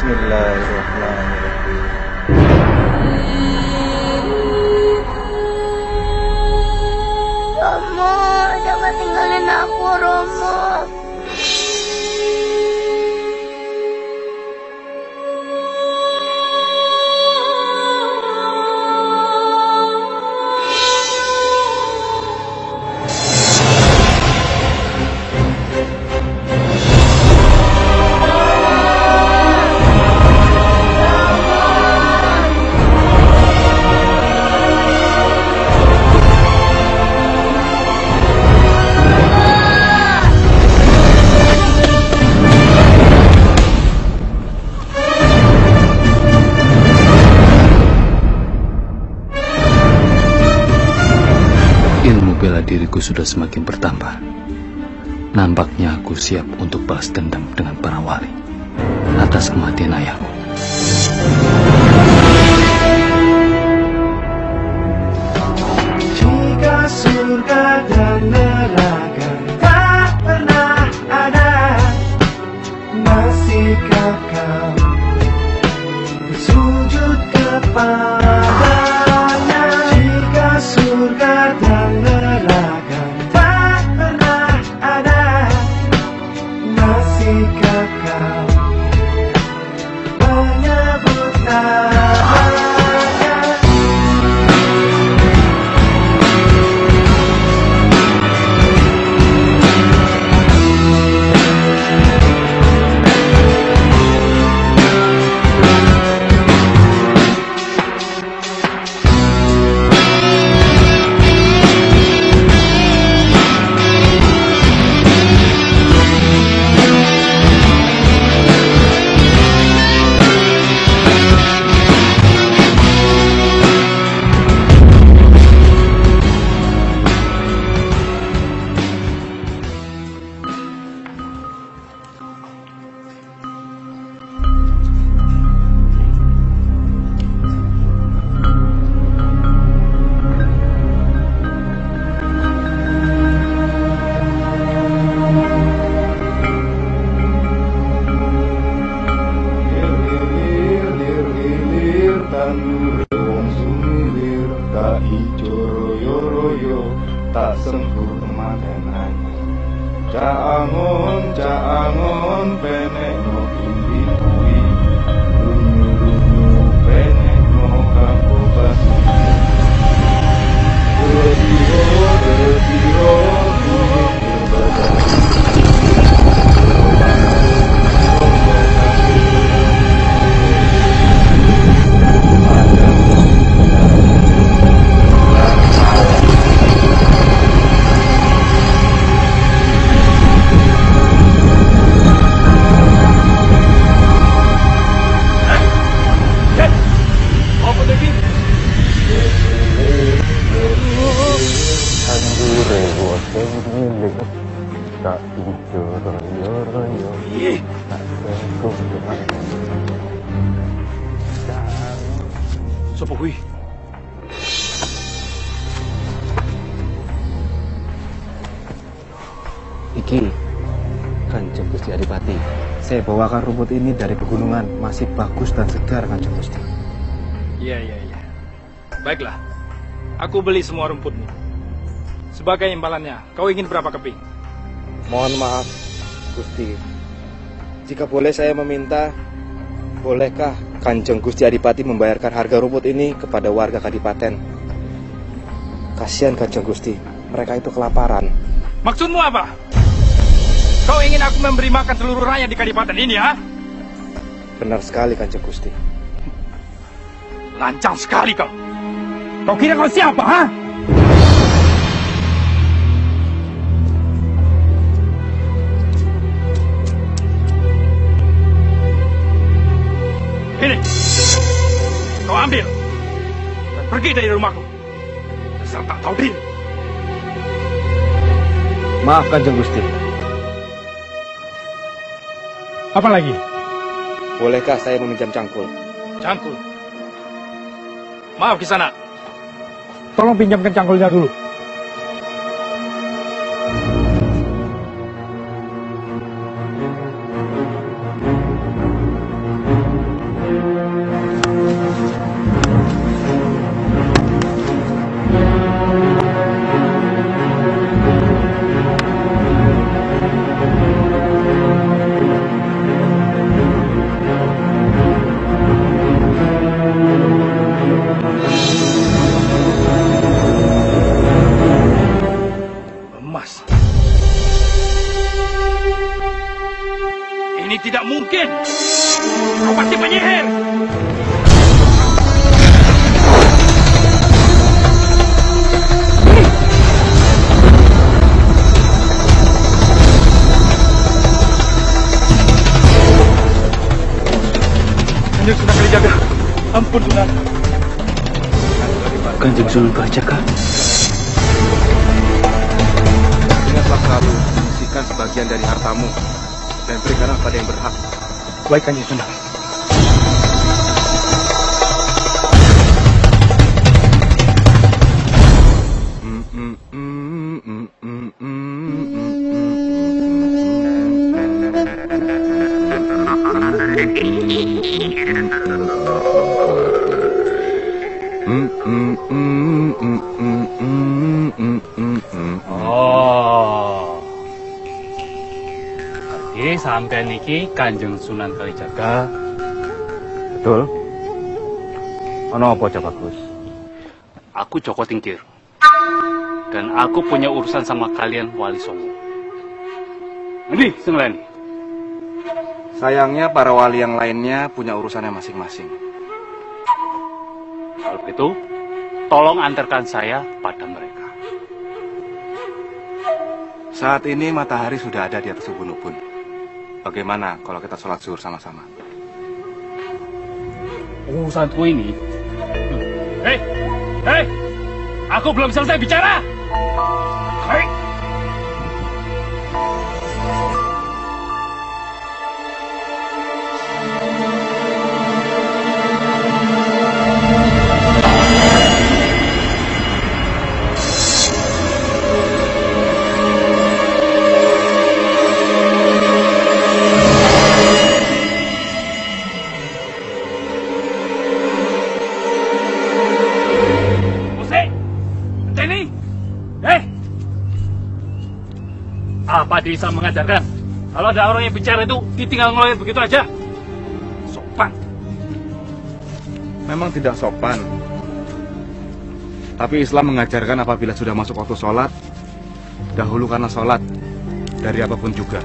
Romo, jangan tinggalin aku, Romo. Bela diriku sudah semakin bertambah. Nampaknya aku siap untuk balas dendam dengan para wali atas kematian ayahku. Jika surga dan neraka tak pernah ada, masihkah kau bersujud kepadanya? Jika surga dan neraka tak pernah ada, masihkah kau menyebut namanya? Tak ijo royo-royo, tak sengguh tematen anyar. Caangon penek no indi tui, lunyu penek no kapo basi. Retiro tak ijo royo-royo, tak sengguh tematen. Sopo kuwi? Iki Kanjeng Gusti Adipati. Saya bawakan rumput ini dari pegunungan, masih bagus dan segar, Kanjeng Gusti. Iya. Baiklah, aku beli semua rumputmu. Sebagai imbalannya, kau ingin berapa keping? Mohon maaf, Gusti. Jika boleh saya meminta, bolehkah Kanjeng Gusti Adipati membayarkan harga rumput ini kepada warga Kadipaten? Kasihan Kanjeng Gusti, mereka itu kelaparan. Maksudmu apa? Kau ingin aku memberi makan seluruh rakyat di Kadipaten ini, ha? Benar sekali, Kanjeng Gusti. Lancang sekali kau. Kau kira kau siapa, ha? Ini, kau ambil dan pergi dari rumahku. Dasar tak tahu diri. Maaf, Kanjeng Gusti. Apa lagi? Bolehkah saya meminjam cangkul? Cangkul. Maaf, Kisanak. Tolong pinjamkan cangkulnya dulu. mungkin. Kau pasti penyihir. Kanjeng Sunan Kalijaga, ampun Sunan. Kanjeng Sunan Kalijaga. Ingatlah selalu menyisihkan sebagian dari hartamu dan berikanlah pada yang berhak. Baik Kanjeng Sunan. Oh. Oke, sampai niki Kanjeng Sunan Kalijaga. Betul. Ono apa coba Gus? Aku Joko Tingkir. Dan aku punya urusan sama kalian Wali Songo. Ini, Senglen. Sayangnya para wali yang lainnya punya urusannya masing-masing. Kalau begitu, tolong antarkan saya pada mereka. Saat ini matahari sudah ada di atas ubun-ubun. Bagaimana kalau kita sholat zuhur sama-sama? Urusanku ini. Hei, hei, aku belum selesai bicara. Hei. Apa bisa mengajarkan? Kalau ada orang yang bicara itu ditinggal ngeloyor begitu aja. Sopan. Memang tidak sopan. Tapi Islam mengajarkan apabila sudah masuk waktu sholat, dahulu karena sholat, dari apapun juga.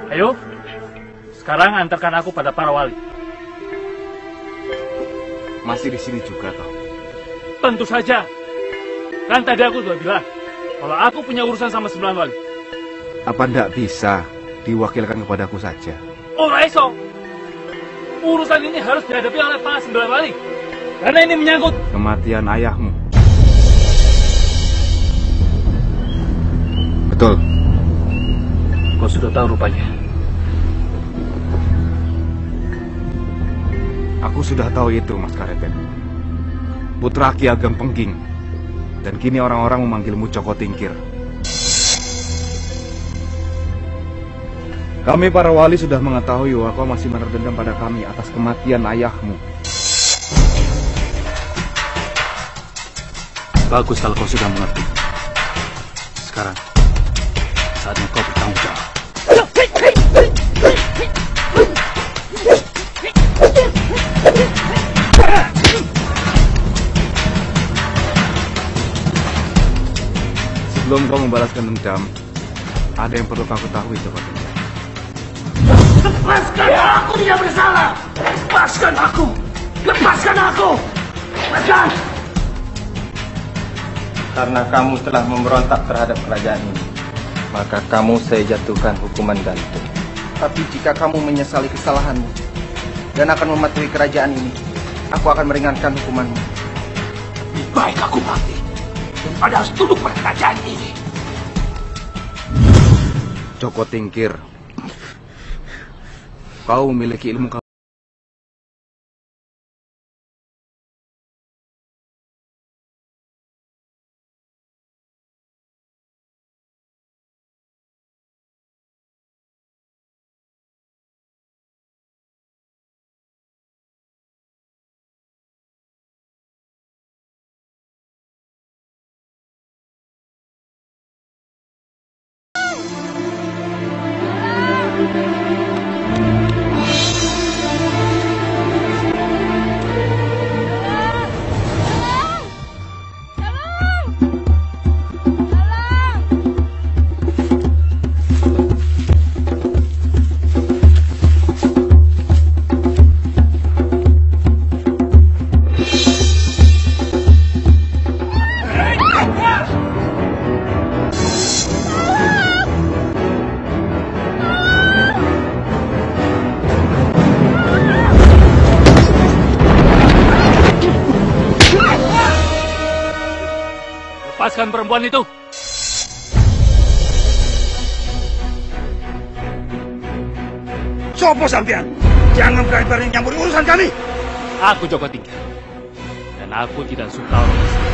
Ayo, sekarang antarkan aku pada para wali. Masih di sini juga, toh? Tentu saja. Kan tadi aku sudah bilang, kalau aku punya urusan sama 9 wali. Apa ndak bisa diwakilkan kepadaku saja? Oh, Raiso. Urusan ini harus dihadapi oleh para 9 wali. Karena ini menyangkut kematian ayahmu. Betul. Kau sudah tahu rupanya. Aku sudah tahu itu, Mas Karepet. Putra Ki Ageng Pengging. Dan kini orang-orang memanggilmu Joko Tingkir. Kami para wali sudah mengetahui bahwa kau masih menaruh dendam pada kami atas kematian ayahmu. Bagus kalau kau sudah mengerti. Sekarang, saatnya kau bertanggung jawab. Sebelum kau membalaskan dendam, ada yang perlu kau ketahui, Joko Tingkir. Lepaskan aku, tidak bersalah. Lepaskan aku. Lepaskan aku. Lepaskan. Karena kamu telah memberontak terhadap kerajaan ini, maka kamu saya jatuhkan hukuman gantung. Tapi jika kamu menyesali kesalahanmu dan akan mematuhi kerajaan ini, aku akan meringankan hukumanmu. baik aku mati daripada harus duduk pada kerajaan ini. Joko Tingkir, kau memiliki ilmu Lepaskan perempuan itu. Sopo sampean? Jangan berani-berani campur urusan kami. Aku Joko Tingkir. Dan aku tidak suka orang asing.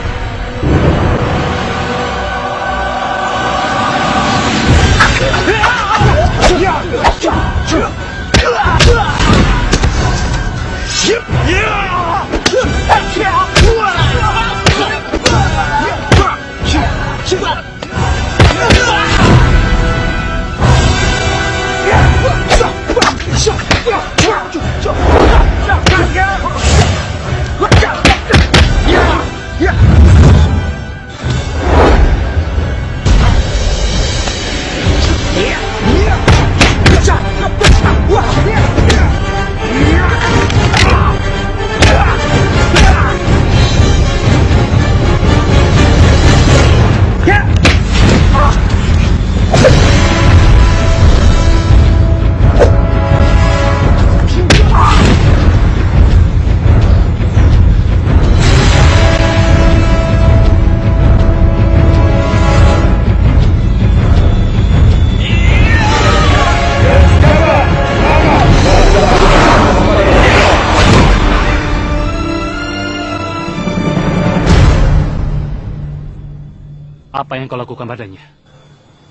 Apa yang kau lakukan padanya?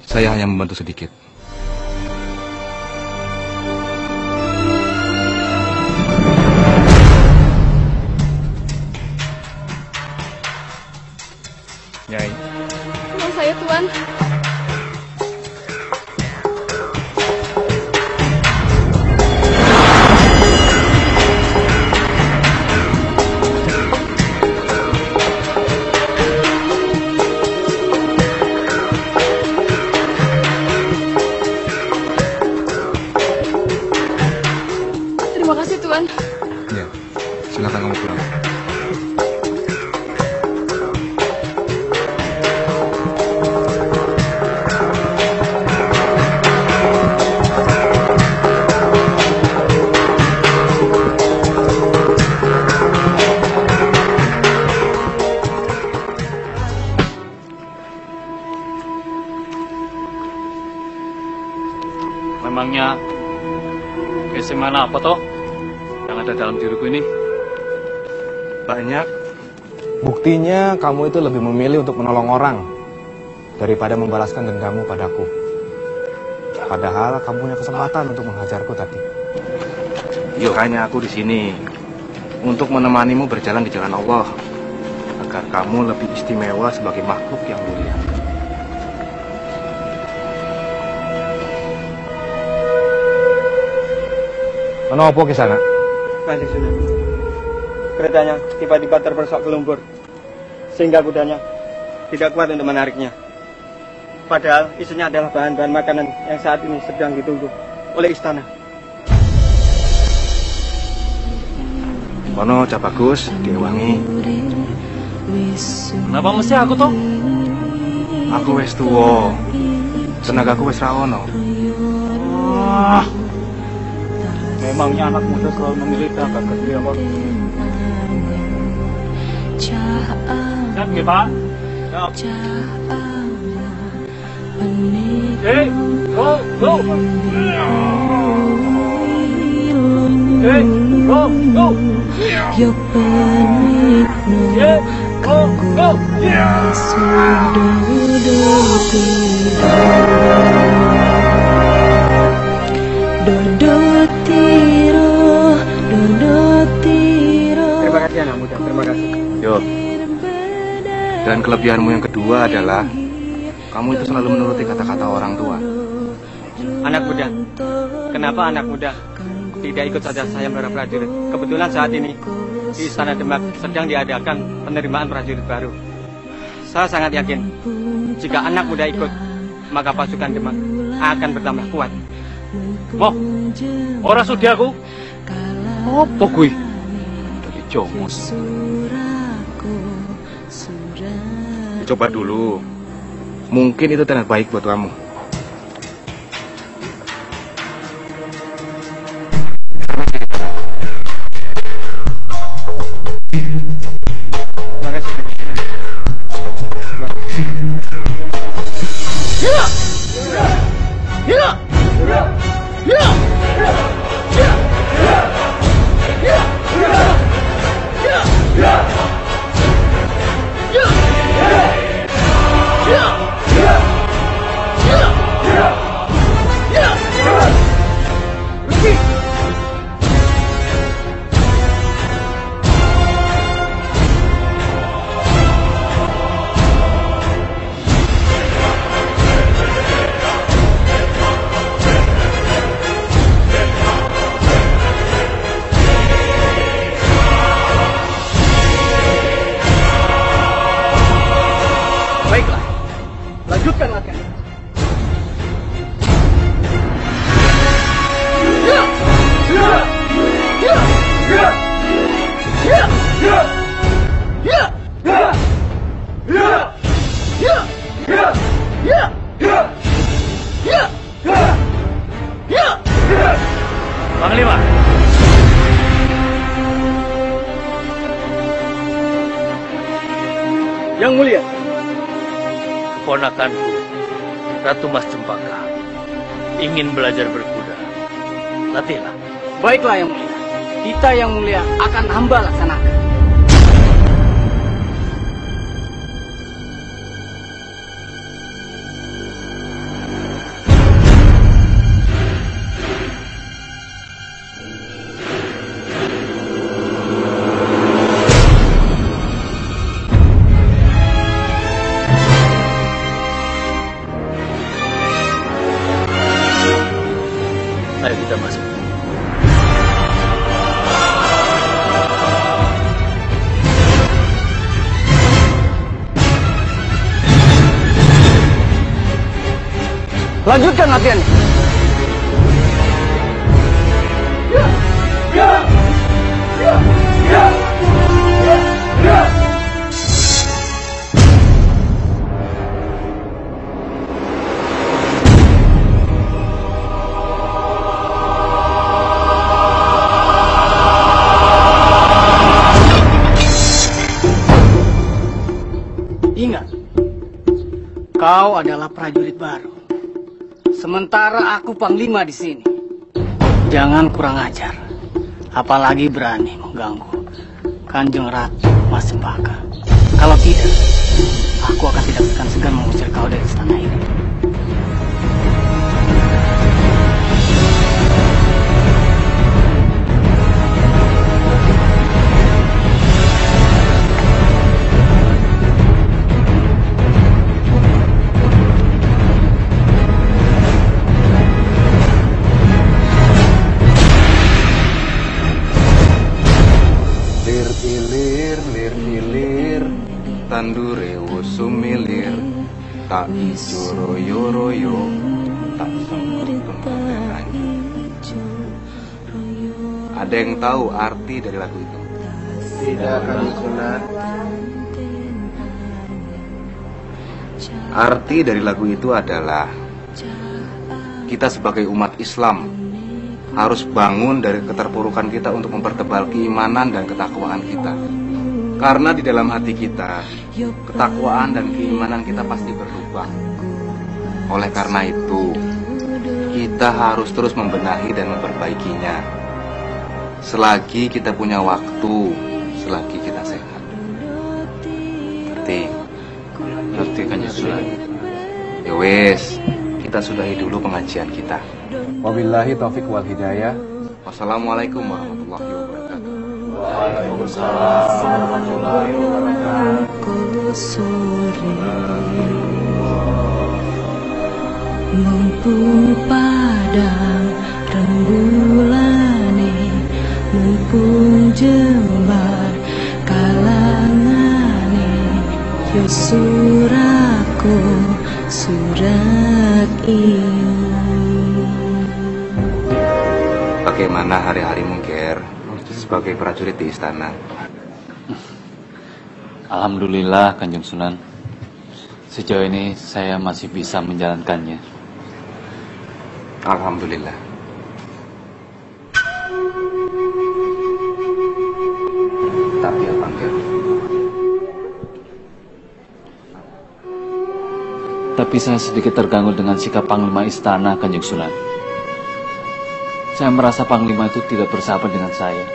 Saya hanya membantu sedikit. Nyai, Mau saya, Tuan. Terima kasih, Tuan. Ya, silakan kamu pulang. Memangnya mana apa toh yang ada dalam diriku ini? Banyak. Buktinya kamu itu lebih memilih untuk menolong orang daripada membalaskan dendammu padaku. Padahal kamu punya kesempatan untuk menghajarku tadi. Yuk, hanya aku di sini untuk menemanimu berjalan di jalan Allah agar kamu lebih istimewa sebagai makhluk yang mulia. Kenapa ke sana? Kanjeng Sunan. Keretanya tiba-tiba terperosok ke lumpur, sehingga kudanya tidak kuat untuk menariknya. Padahal isinya adalah bahan-bahan makanan yang saat ini sedang ditunggu oleh istana. Kono Cak Bagus, Dewangi. Kenapa mesti aku toh? Aku wis tuwa. Tenagaku wis ra ono. Memangnya anak muda selalu memilih dagang ke beliau. Siap nggih, Pak? Siap. Go, go. Go, go. Yo panikno kanggo dodo tiro. Terima kasih anak muda, terima kasih. Yo. Dan kelebihanmu yang kedua adalah kamu itu selalu menuruti kata-kata orang tua. Anak muda, kenapa anak muda tidak ikut saja saya para prajurit? Kebetulan saat ini di Istana Demak sedang diadakan penerimaan prajurit baru. Saya sangat yakin jika anak muda ikut, maka pasukan Demak akan bertambah kuat. Moh, ora sudi aku. Apa kuwi? Dari Jomos. Coba dulu. Mungkin itu tanda baik buat kamu. Baiklah, lanjutkan latihan. Panglima. Yang mulia, Ponakanku, Ratu Mas Cempaka, ingin belajar berkuda. Latihlah. baiklah yang mulia. Kita yang mulia akan hamba laksanakan. Ayo kita masuk. Lanjutkan latihannya. Ingat, kau adalah prajurit baru. Sementara aku panglima di sini. Jangan kurang ajar, apalagi berani mengganggu Kanjeng Ratu Mas Cempaka. Kalau tidak, aku akan tidak segan-segan mengusir kau dari istana ini. Lir-ilir, tandure wusumilir, tak ijo royo-royo, tak semprot pembelaan. Ada yang tahu arti dari lagu itu? Tidak, Kanjeng Sunan. Arti dari lagu itu adalah kita sebagai umat Islam harus bangun dari keterpurukan kita untuk mempertebal keimanan dan ketakwaan kita. Karena di dalam hati kita, ketakwaan dan keimanan kita pasti berubah. Oleh karena itu, kita harus terus membenahi dan memperbaikinya. Selagi kita punya waktu, selagi kita sehat. Ngerti Kanjeng Sunan. Ya wes, kita sudahi dulu pengajian kita. Wabillahi taufik wal hidayah. Wassalamualaikum warahmatullahi wabarakatuh. Waalaikumsalam warahmatullahi wabarakatuh. Sore mumpung padang rembulane, mumpung jembar kalangane, yo suraku surat ini. Bagaimana hari-harimu, Ger, sebagai prajurit di istana? Alhamdulillah Kanjeng Sunan. Sejauh ini saya masih bisa menjalankannya. Alhamdulillah. Tapi apa, Ger? Tapi saya sedikit terganggu dengan sikap Panglima Istana Kanjeng Sunan. Saya merasa Panglima itu tidak bersahabat dengan saya.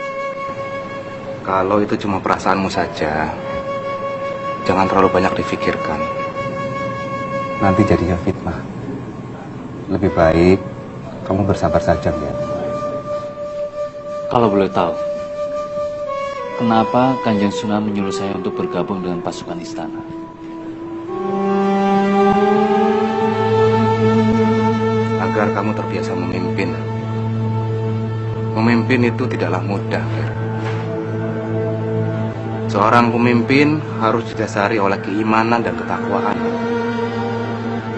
Kalau itu cuma perasaanmu saja, jangan terlalu banyak difikirkan. Nanti jadinya fitnah. Lebih baik kamu bersabar saja, ya. Kalau boleh tahu, kenapa Kanjeng Sunan menyuruh saya untuk bergabung dengan pasukan istana? Agar kamu terbiasa memimpin. Memimpin itu tidaklah mudah, Ger. Seorang pemimpin harus didasari oleh keimanan dan ketakwaan,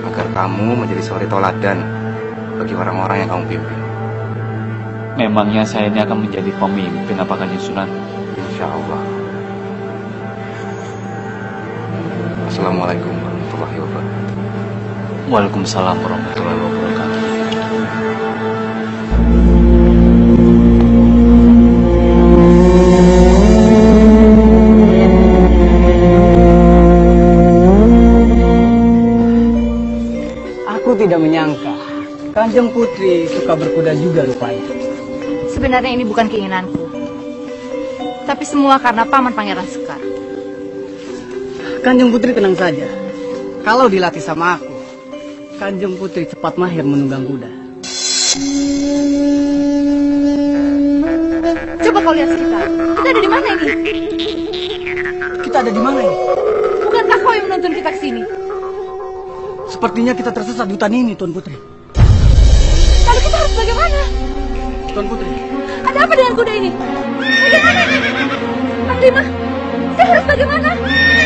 agar kamu menjadi suri toladan bagi orang-orang yang kamu pimpin. Memangnya saya ini akan menjadi pemimpin apa Kanjeng Sunan? Insya Allah. Assalamualaikum warahmatullahi wabarakatuh. Waalaikumsalam warahmatullahi wabarakatuh. Aku tidak menyangka Kanjeng Putri suka berkuda juga rupanya. Sebenarnya ini bukan keinginanku, tapi semua karena Paman Pangeran Sekar. Kanjeng Putri tenang saja. Kalau dilatih sama aku, Kanjeng Putri cepat mahir menunggang kuda. Coba kau lihat sekitar. Kita ada di mana ini? Kita ada di mana ini? Bukankah kau yang menuntun kita ke sini? Sepertinya kita tersesat di hutan ini, Tuan Putri. Lalu kita harus bagaimana? Tuan Putri. Ada apa dengan kuda ini? Bagaimana ini? Panglima, saya harus bagaimana?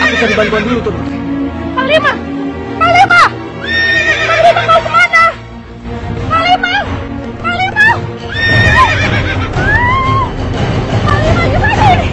Aku cari bantuan dulu, Tuan Putri. Panglima! Panglima! Panglima mau kemana? Panglima! Panglima! Panglima gimana ini?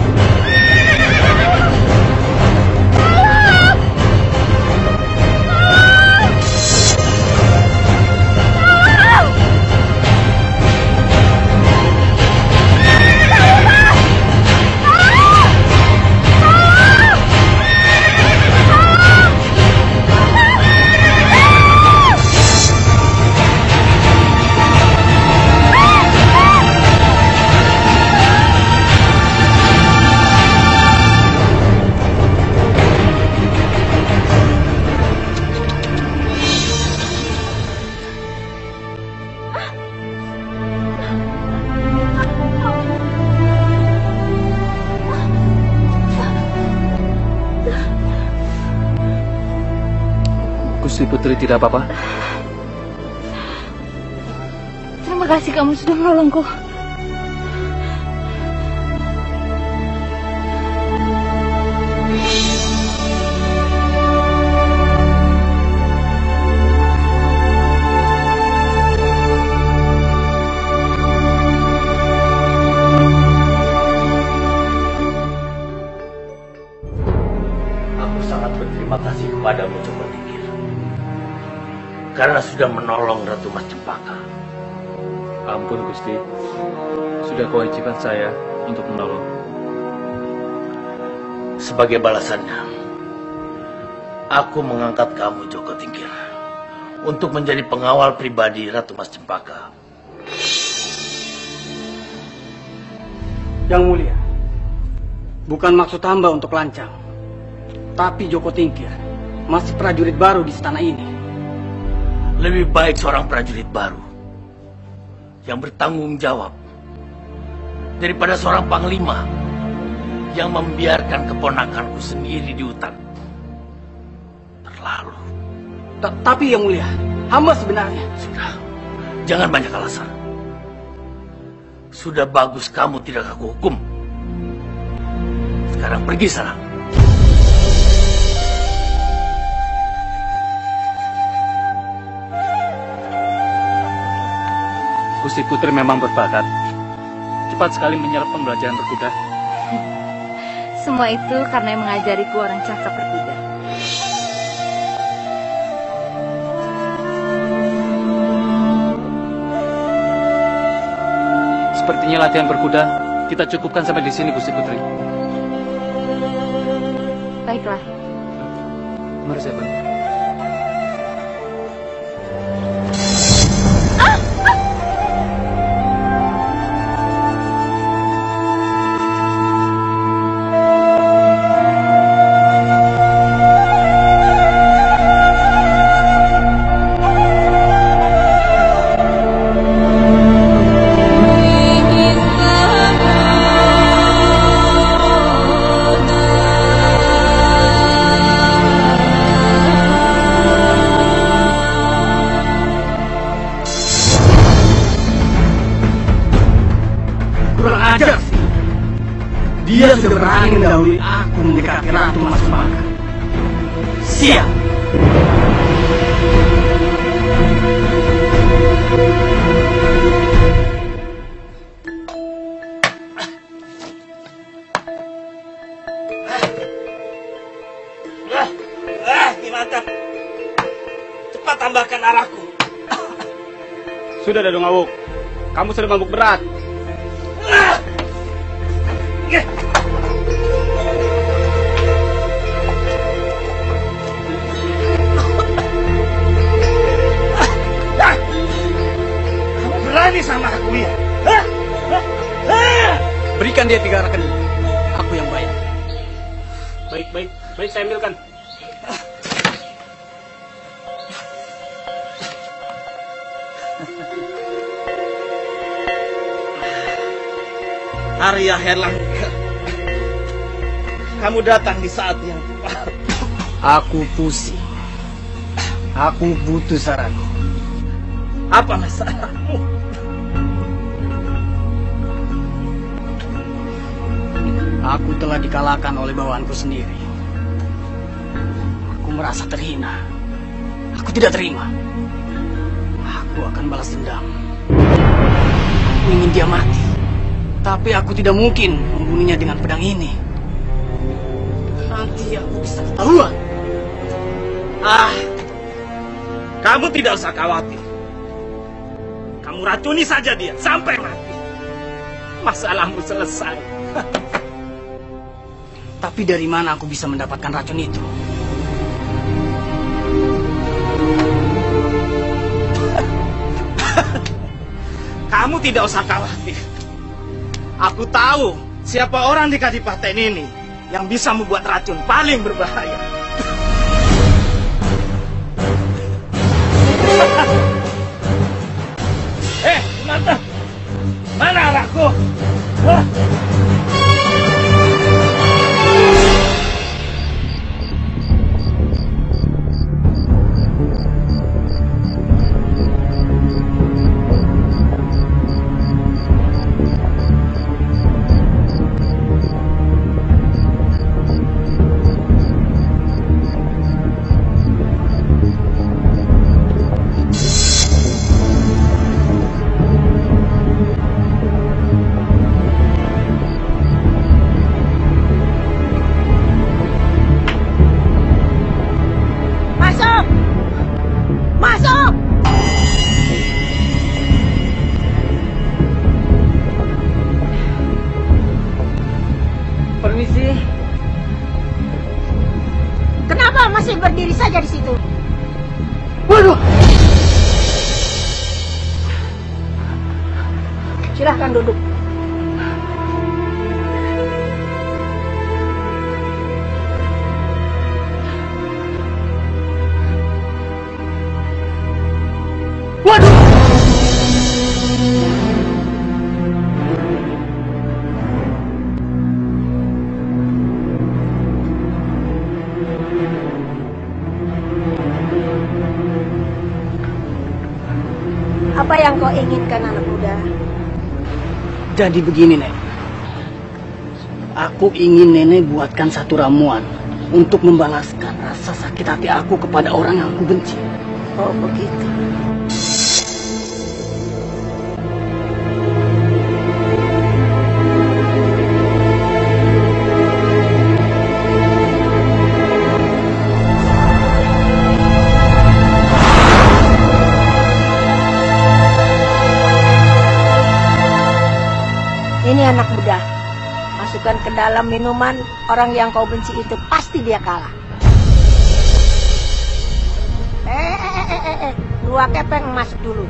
Gusti Putri tidak apa-apa? Terima kasih kamu sudah menolongku. Aku sangat berterima kasih kepadamu, Coba Tingkir, karena sudah menolong Ratu Mas Cempaka. Ampun Gusti, sudah kewajiban saya untuk menolong. Sebagai balasannya, aku mengangkat kamu, Joko Tingkir, untuk menjadi pengawal pribadi Ratu Mas Cempaka. Yang mulia, bukan maksud hamba untuk lancang, tapi Joko Tingkir masih prajurit baru di istana ini. Lebih baik seorang prajurit baru yang bertanggung jawab daripada seorang panglima yang membiarkan keponakanku sendiri di hutan. Terlalu. Tapi yang mulia, hamba sebenarnya... Sudah, jangan banyak alasan. Sudah bagus kamu tidak aku hukum. Sekarang pergi sana. Gusti Putri memang berbakat. Cepat sekali menyerap pembelajaran berkuda. Semua itu karena yang mengajariku orang cakap berkuda. Sepertinya latihan berkuda kita cukupkan sampai di sini, Gusti Putri. Baiklah. Mari saya bantu. Dia sudah berani mendahului aku mendekati Ratu Mas Cempaka. Siap! Mantap. Cepat tambahkan arahku. Sudah, Dado Ngawuk. Kamu sudah mabuk berat. Kamu berani sama aku ya? Berikan dia 3 rekening. Aku yang bayar. Baik, saya ambilkan. Arya Herlangga, kamu datang di saat yang tepat. Aku pusing. Aku butuh saranmu. Apa masalahmu? Aku telah dikalahkan oleh bawahanku sendiri. Aku merasa terhina. Aku tidak terima. Aku akan balas dendam. Aku ingin dia mati. Tapi aku tidak mungkin membunuhnya dengan pedang ini. Nanti aku bisa ketahuan. Kamu tidak usah khawatir. Kamu racuni saja dia sampai mati. Masalahmu selesai. Tapi dari mana aku bisa mendapatkan racun itu? Kamu tidak usah khawatir. Aku tahu siapa orang di Kadipaten ini yang bisa membuat racun paling berbahaya. Mantap. Mana arahku? masih berdiri saja di situ? Waduh! Silahkan duduk. Waduh! Apa yang kau inginkan, anak muda? Jadi begini, Nek. Aku ingin Nenek buatkan satu ramuan untuk membalaskan rasa sakit hati aku kepada orang yang aku benci. Oh, begitu. Ini anak muda, masukkan ke dalam minuman, orang yang kau benci itu pasti dia kalah. Dua kepeng masuk dulu.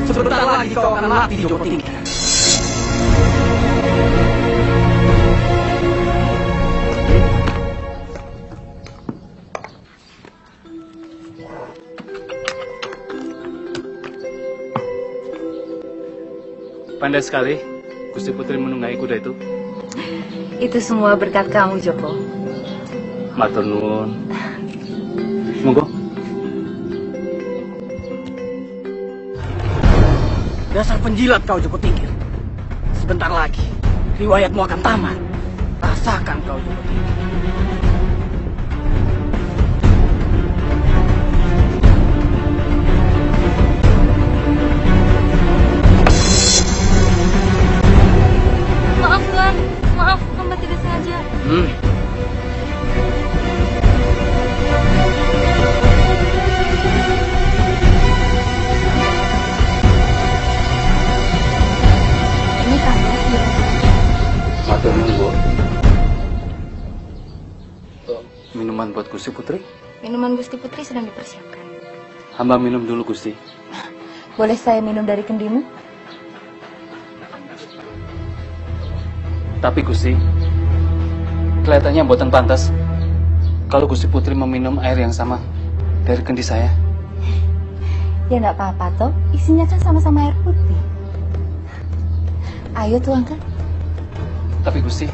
Sebentar lagi kau akan mati, Joko Tingkir. Pandai sekali, Gusti Putri menunggangi kuda itu. Itu semua berkat kamu, Joko. Matur nuwun. Monggo. Dasar penjilat kau, Joko Tingkir. Sebentar lagi, riwayatmu akan tamat. Rasakan kau, Joko Tingkir. Maaf, Tuan. Maaf, hamba tidak sengaja. Ini kamu ya? Matur nuwun, Bu. Minuman buat Gusti Putri? Minuman Gusti Putri sedang dipersiapkan. Hamba minum dulu, Gusti. Boleh saya minum dari kendimu? Tapi Gusti, kelihatannya buatan pantas kalau Gusti Putri meminum air yang sama dari kendi saya. Ya enggak apa-apa toh, isinya kan sama-sama air putih. Ayo tuangkan. Tapi Gusti,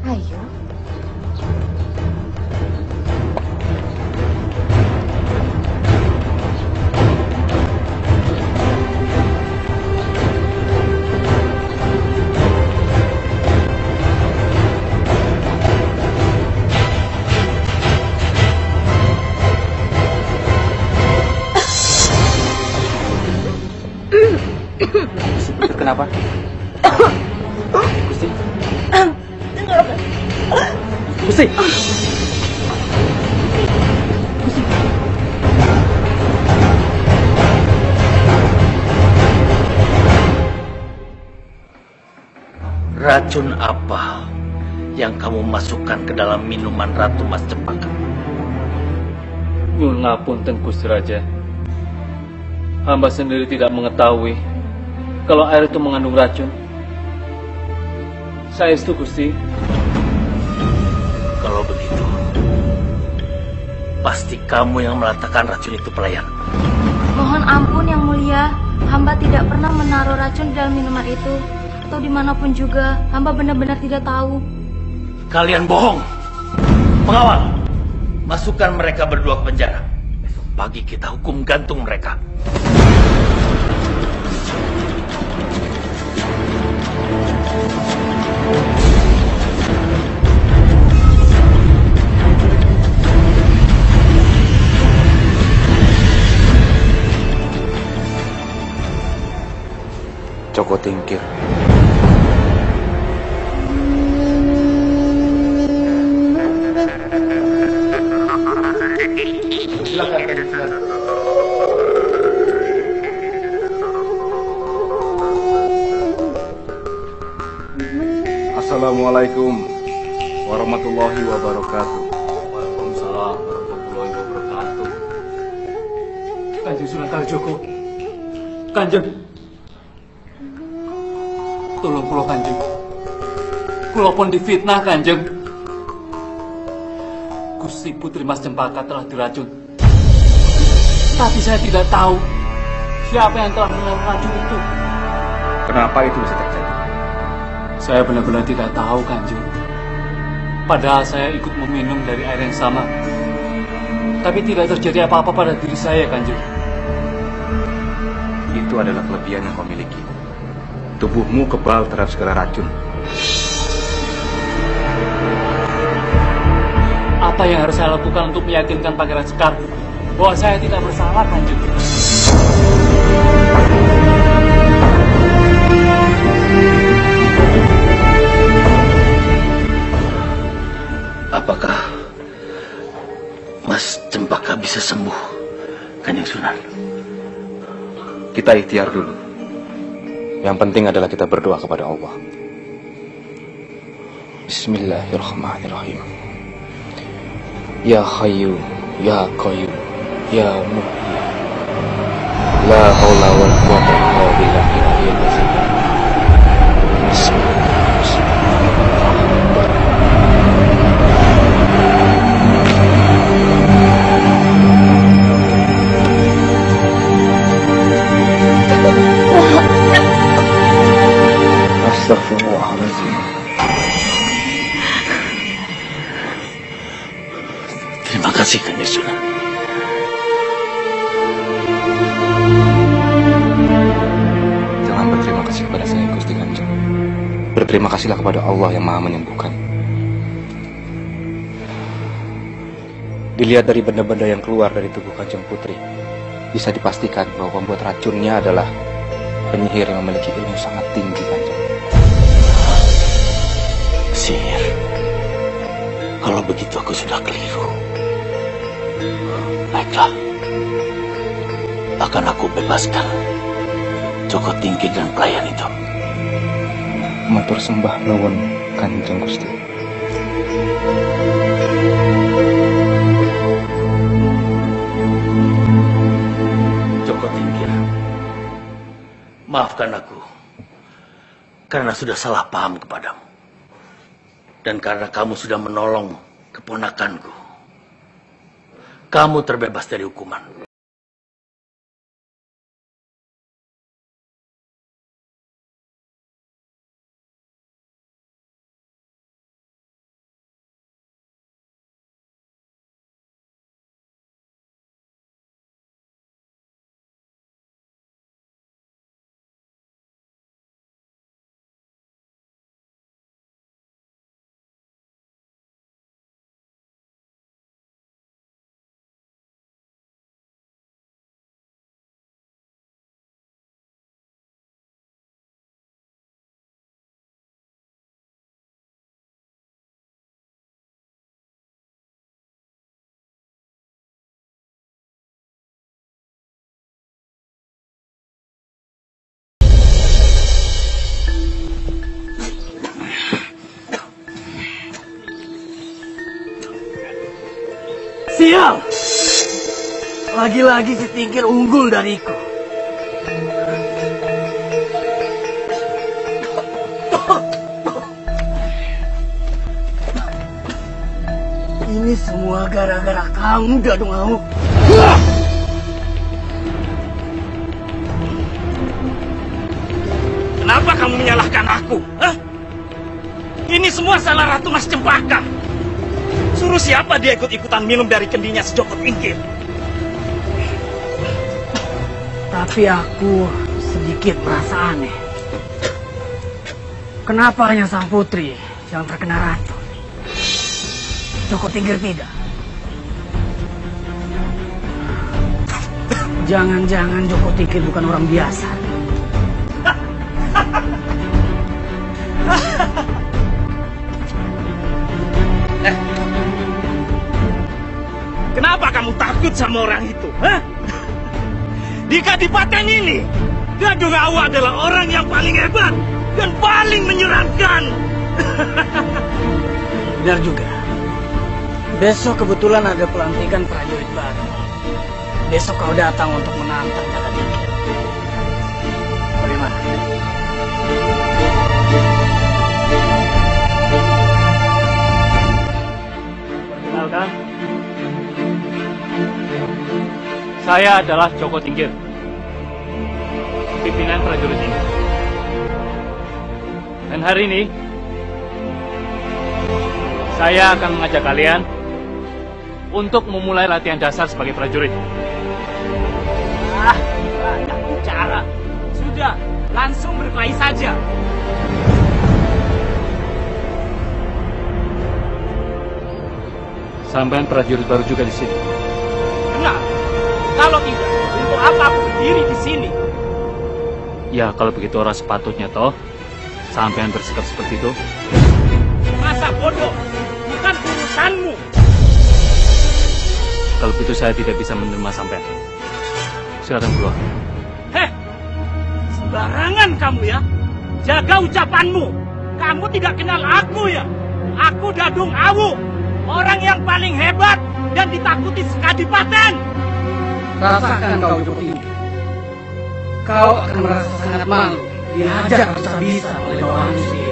Ayo. Gusti Putri kenapa? Gusti? Gusti! Racun apa yang kamu masukkan ke dalam minuman Ratu Mas Cempaka? Nyun ngapunten Gusti Raja. Hamba sendiri tidak mengetahui kalau air itu mengandung racun. Saestu Gusti. Kalau begitu, pasti kamu yang meletakkan racun itu, pelayan. Mohon ampun yang mulia, hamba tidak pernah menaruh racun di dalam minuman itu. Atau dimanapun juga, hamba benar-benar tidak tahu. Kalian bohong. Pengawal, masukkan mereka berdua ke penjara. Besok pagi kita hukum gantung mereka. Joko Tingkir. Assalamualaikum warahmatullahi wabarakatuh. Waalaikumsalam warahmatullahi wabarakatuh. Kanjeng Sunan Kalijogo, Kanjeng, tolong kula Kanjeng. Kula pun difitnah Kanjeng. Gusti Putri Mas Cempaka telah diracun. Tapi saya tidak tahu siapa yang telah menaruh racun itu. Kenapa itu bisa terjadi? Saya benar-benar tidak tahu Kanjeng. Padahal saya ikut meminum dari air yang sama. Tapi tidak terjadi apa-apa pada diri saya Kanjeng. Itu adalah kelebihan yang kau miliki. Tubuhmu kebal terhadap segala racun. Apa yang harus saya lakukan untuk meyakinkan Pangeran Sekar bahwa saya tidak bersalah Kanjeng? Apakah Mas Cempaka bisa sembuh, Kanjeng Sunan? Kita ikhtiar dulu. Yang penting adalah kita berdoa kepada Allah. Bismillahirrahmanirrahim. Ya Hayyu, Ya Qayyum, Ya Muhyi. La haula wala quwwata illa billahil aliyyil azim. Astagfirullahaladzim. Terima kasih Kanjeng Sunan. Jangan berterima kasih kepada saya Gusti Kanjeng. Berterima kasihlah kepada Allah yang Maha menyembuhkan. Dilihat dari benda-benda yang keluar dari tubuh Kanjeng Putri, bisa dipastikan bahwa pembuat racunnya adalah penyihir yang memiliki ilmu sangat tinggi Kanjeng. Sihir. Kalau begitu aku sudah keliru. Baiklah. Akan aku bebaskan Joko Tingkir dan pelayan itu. Matur sembah nuwun Kanjeng Gusti. Joko Tingkir, maafkan aku karena sudah salah paham kepadamu. Dan karena kamu sudah menolong keponakanku, kamu terbebas dari hukuman. Sial! Lagi-lagi si Tingkir unggul dariku. Ini semua gara-gara kamu, Dadung Awu. Kenapa kamu menyalahkan aku? Hah? Ini semua salah Ratu Mas Cempaka. Suruh siapa dia ikut-ikutan minum dari kendinya si Joko Tingkir? Tapi aku sedikit merasa aneh. Kenapa hanya sang putri yang terkena racun? Joko Tingkir tidak. Jangan-jangan Joko Tingkir bukan orang biasa. Kenapa kamu takut sama orang itu? Hah? Di Kadipaten ini, Dadung Awu adalah orang yang paling hebat dan paling menyeramkan. Benar juga. Besok kebetulan ada pelantikan prajurit baru. Besok kau datang untuk menantang Jaka Tingkir. Bagaimana? Perkenalkan, saya adalah Joko Tingkir, pimpinan prajurit ini. Dan hari ini, saya akan mengajak kalian untuk memulai latihan dasar sebagai prajurit. Banyak bicara. Sudah, langsung berkelahi saja. Sampean prajurit baru juga di sini. Benar. Kalau tidak, untuk apa aku berdiri di sini? Ya, kalau begitu orang sepatutnya toh sampean bersikap seperti itu. Masa bodoh? Bukan urusanmu. Kalau begitu saya tidak bisa menerima sampean. Silakan keluar. Heh, sembarangan kamu ya. Jaga ucapanmu. Kamu tidak kenal aku ya. Aku Dadung Awu, orang yang paling hebat dan ditakuti sekadipaten. Rasakan kau Joko Tingkir. Kau akan merasa sangat malu dihajar habis-habisan oleh bawahanmu sendiri.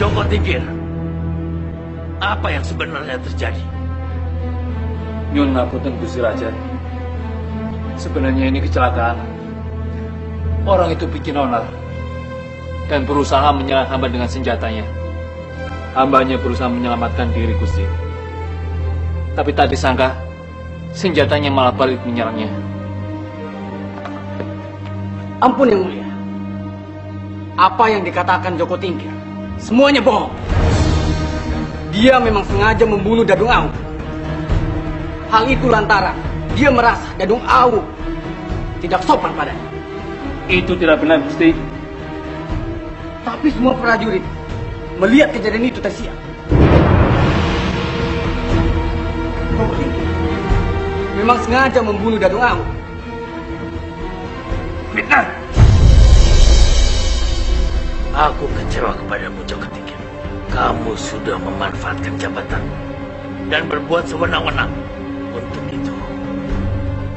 Joko Tingkir, apa yang sebenarnya terjadi? Nyun ngapunten Gusti Raja. Sebenarnya ini kecelakaan. Orang itu bikin onar dan berusaha menyerang hamba dengan senjatanya. Hambanya berusaha menyelamatkan diri Gusti. Tapi tak disangka senjatanya malah balik menyerangnya. Ampun yang mulia. Apa yang dikatakan Joko Tingkir semuanya bohong. Dia memang sengaja membunuh Dadung Awu. Hal itu lantaran dia merasa Dadung Awu tidak sopan padanya. Itu tidak benar, Gusti. Tapi semua prajurit melihat kejadian itu tersiap. Joko Tingkir memang sengaja membunuh Dadung Awu. Fitnah! Aku kecewa kepadamu, Joko Tingkir. Kamu sudah memanfaatkan jabatanmu dan berbuat sewenang-wenang. Untuk itu,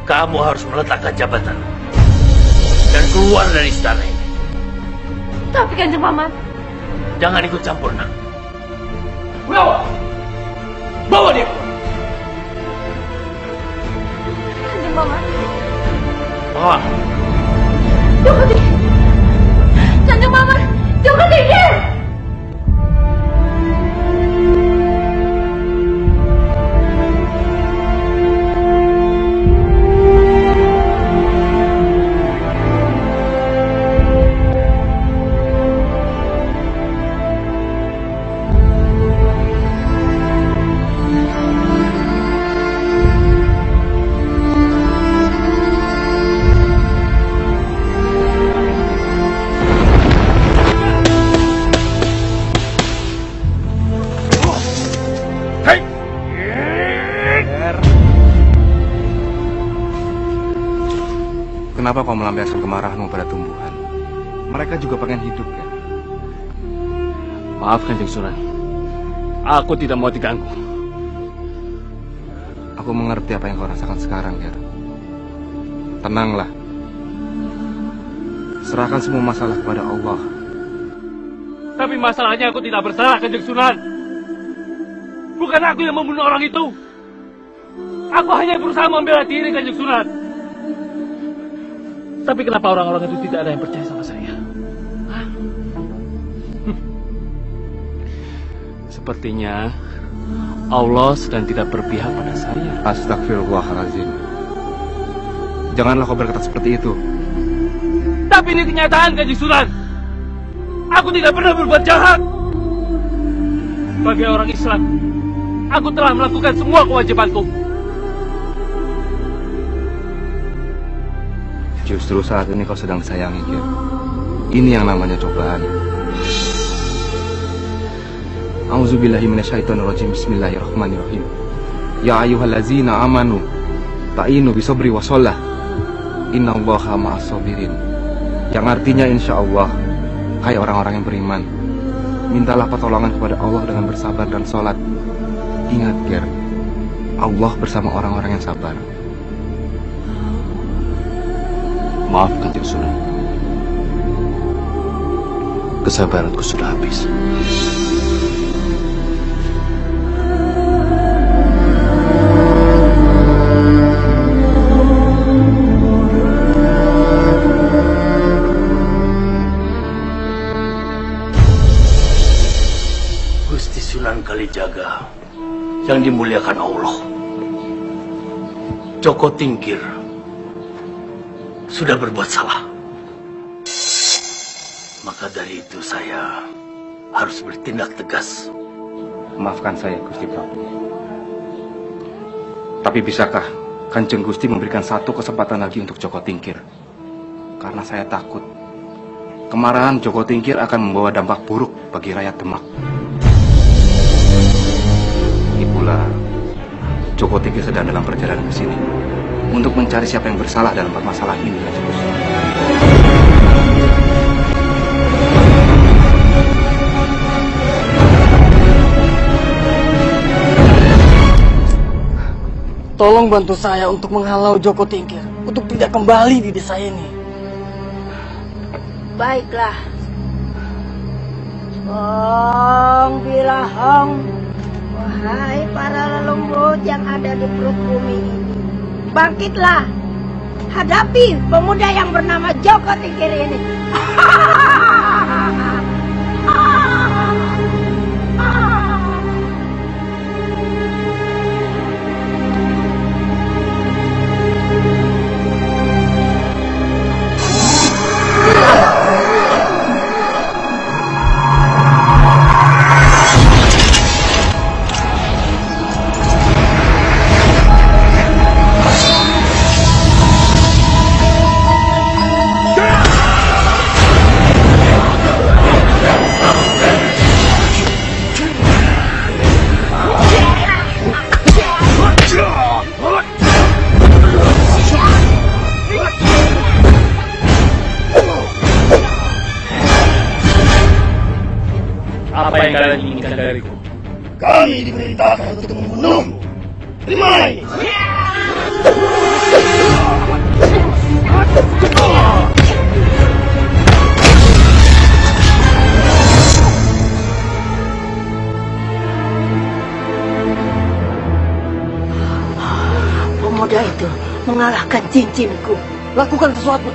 kamu harus meletakkan jabatanmu dan keluar dari istana ini. Tapi Kanjeng Paman, jangan ikut campur, nak. Bawa dia keluar. Kanjeng Paman. Bawa. Joko Tingkir. Kanjeng Paman, Joko Tingkir. Kenapa kau melampiaskan kemarahanmu pada tumbuhan? Mereka juga pengen hidup, kan? Maaf, Kanjeng Sunan. Aku tidak mau diganggu. Aku mengerti apa yang kau rasakan sekarang, Ger. Tenanglah. Serahkan semua masalah kepada Allah. Tapi masalahnya aku tidak bersalah, Kanjeng Sunan. Bukan aku yang membunuh orang itu. Aku hanya berusaha membela diri, Kanjeng Sunan. Tapi kenapa orang-orang itu tidak ada yang percaya sama saya? Hah? Sepertinya Allah sedang tidak berpihak pada saya. Astagfirullahaladzim. Janganlah kau berkata seperti itu. Tapi ini kenyataan, Kanjeng Sunan. Aku tidak pernah berbuat jahat. Sebagai orang Islam, aku telah melakukan semua kewajibanku. Justru saat ini kau sedang disayangi, Ger. Ini yang namanya cobaan. A'udzubillahi minasyaitonirrajim. Bismillahirrahmanirrahim. Ya ayyuhallazina amanu ta'inu bisobri wa sholah. Innallaha ma'as sabirin. Yang artinya insya Allah, hai orang-orang yang beriman, mintalah pertolongan kepada Allah dengan bersabar dan sholat. Ingat, Ger, Allah bersama orang-orang yang sabar. Maaf, Kanjeng Sunan. Kesabaranku sudah habis. Gusti Sunan Kalijaga yang dimuliakan Allah, Joko Tingkir sudah berbuat salah. Maka dari itu saya harus bertindak tegas. Maafkan saya, Gusti Prabu. Tapi bisakah Kanjeng Gusti memberikan satu kesempatan lagi untuk Joko Tingkir? Karena saya takut kemarahan Joko Tingkir akan membawa dampak buruk bagi rakyat Demak. Itulah Joko Tingkir sedang dalam perjalanan ke sini untuk mencari siapa yang bersalah dalam permasalahan ini, Kanjeng Gusti. Tolong bantu saya untuk menghalau Joko Tingkir untuk tidak kembali di desa ini. Baiklah. Hong Bilahong, wahai para leluhur yang ada di perut bumi ini, bangkitlah, hadapi pemuda yang bernama Joko Tingkir ini. Apa yang kalian inginkan dariku? Kami diperintahkan untuk membunuhmu. Terima ini. Pemuda itu mengalahkan cincinku. Lakukan sesuatu.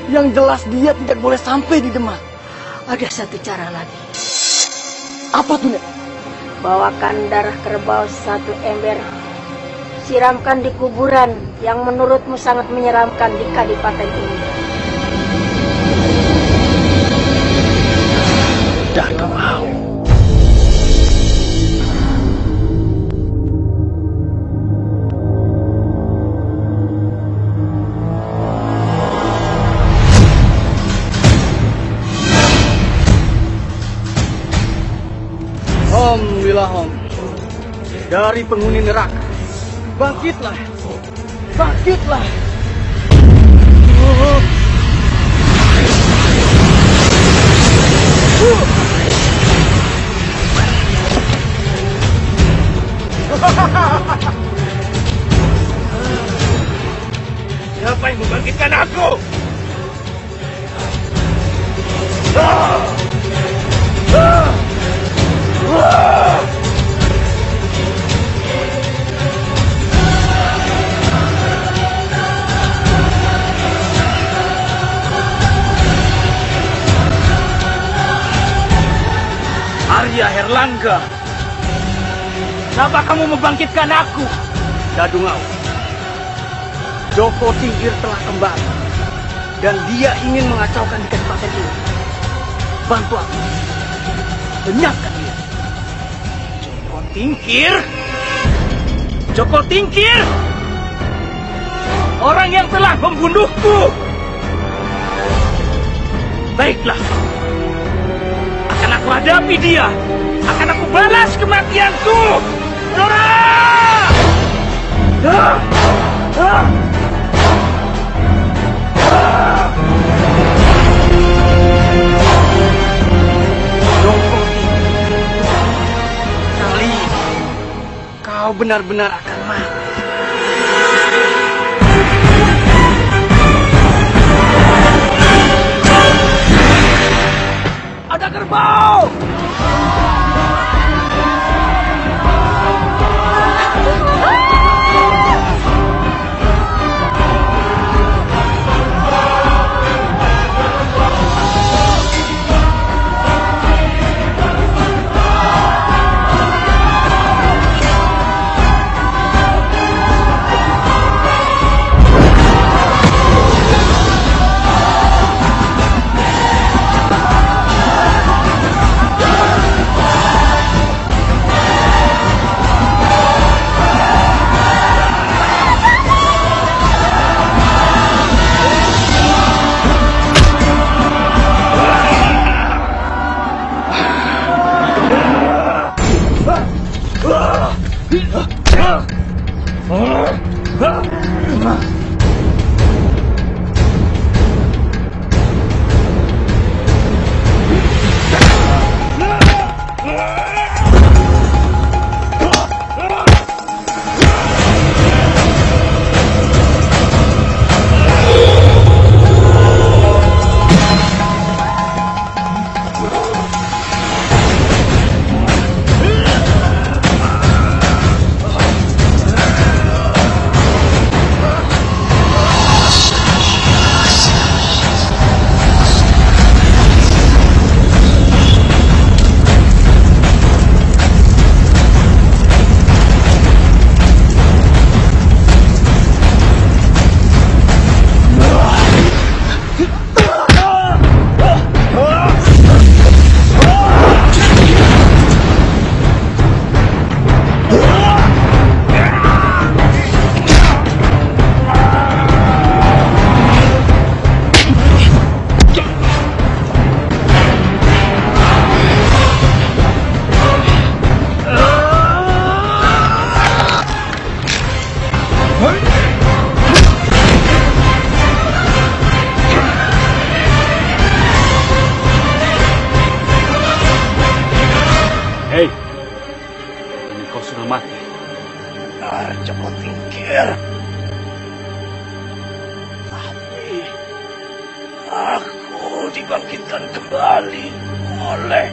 Yang jelas dia tidak boleh sampai di Demak. Ada satu cara lagi. Apa tuh, Nek? Bawakan darah kerbau 1 ember. Siramkan di kuburan yang menurutmu sangat menyeramkan di kadipaten ini. Tidak mau. Alhamdulillah, dari penghuni neraka, bangkitlah, bangkitlah. Siapa yang membangkitkan aku? Arya Herlangga, kenapa kamu membangkitkan aku? Dadungau, Joko Tingkir telah kembali dan dia ingin mengacaukan di kadipaten ini. Bantu aku, lenyapkan dia. Joko Tingkir, Joko Tingkir, orang yang telah membunuhku. Baiklah, akan aku hadapi dia. Akan aku balas kematianku. Nora! Kali ini kau benar-benar akan mati. Ada kerbau! Joko Tingkir. Tapi aku dibangkitkan kembali oleh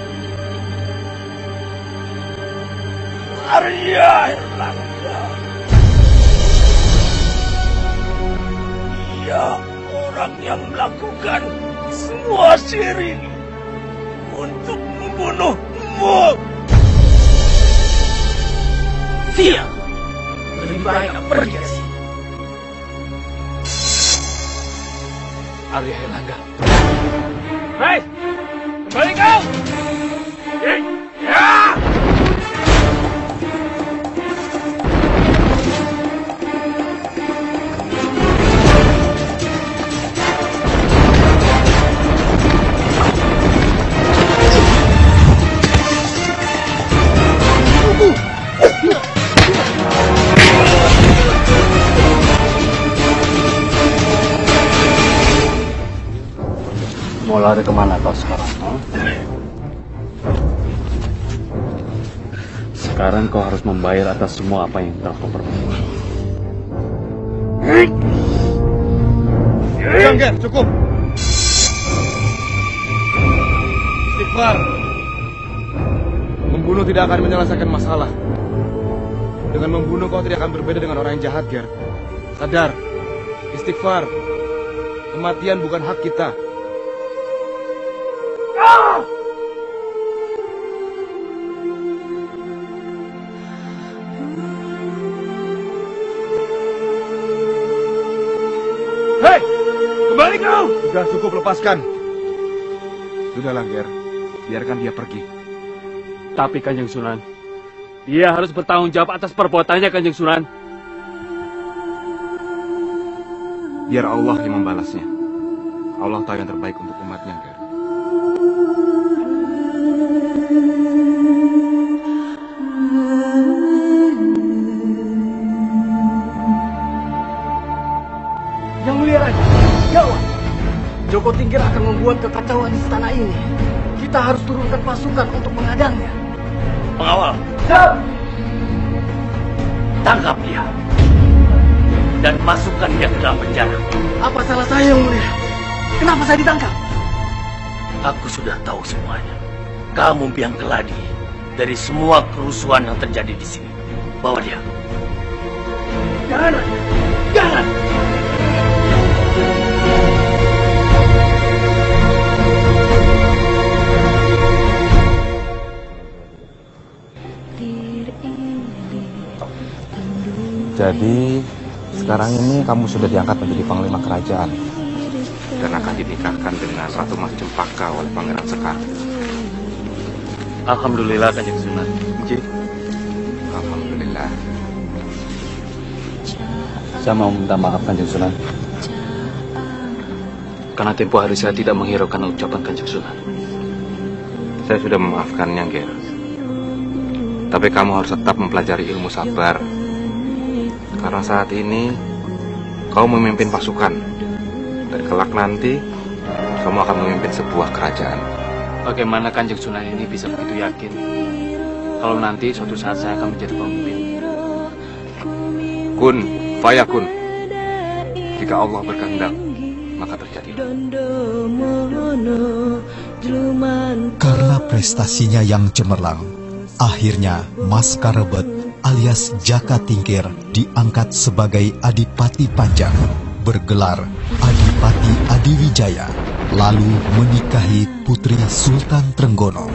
Arya Herlangga. Dia orang yang melakukan semua sihir ini untuk membunuhmu. Dia lebih baik pergi dari sini. Arya Herlangga. Hei, kembali kau! Ya! lari kemana kau sekarang? Sekarang kau harus membayar atas semua apa yang telah kau perbuat. Ger, cukup. Istighfar. Membunuh tidak akan menyelesaikan masalah. Dengan membunuh kau tidak akan berbeda dengan orang yang jahat, Ger. Sadar. Istighfar. Kematian bukan hak kita. Hei! Kembali kau! Sudah cukup, lepaskan. Sudahlah, Ger. Biarkan dia pergi. Tapi Kanjeng Sunan, dia harus bertanggung jawab atas perbuatannya, Kanjeng Sunan. Biar Allah yang membalasnya. Allah tahu yang terbaik untuk umatnya, Ger. Yang mulia Raja, gawat. Joko Tingkir akan membuat kekacauan di istana ini. Kita harus turunkan pasukan untuk menghadangnya. Pengawal, tangkap dia dan masukkan dia ke dalam penjara. Apa salah saya, Yang Mulia? Kenapa saya ditangkap? Aku sudah tahu semuanya. Kamu biang keladi dari semua kerusuhan yang terjadi di sini. Bawa dia. Jangan, Raja. Jangan. Jadi, sekarang ini kamu sudah diangkat menjadi panglima kerajaan dan akan dinikahkan dengan Ratu Mas Cempaka oleh Pangeran Sekar. Alhamdulillah, Kanjeng Sunan. Alhamdulillah. Saya mau minta maaf, Kanjeng Sunan. Karena tempo hari saya tidak menghiraukan ucapan Kanjeng Sunan. Saya sudah memaafkannya, Ger. Tapi kamu harus tetap mempelajari ilmu sabar. Karena saat ini kau memimpin pasukan, dan kelak nanti kamu akan memimpin sebuah kerajaan. Bagaimana Kanjeng Sunan ini bisa begitu yakin kalau nanti suatu saat saya akan menjadi pemimpin? Kun, fayakun. Jika Allah berkehendak, maka terjadi. Karena prestasinya yang cemerlang, akhirnya Mas Karebet alias Jaka Tingkir diangkat sebagai Adipati Panjang, bergelar Adipati Adiwijaya, lalu menikahi Putri Sultan Trenggono.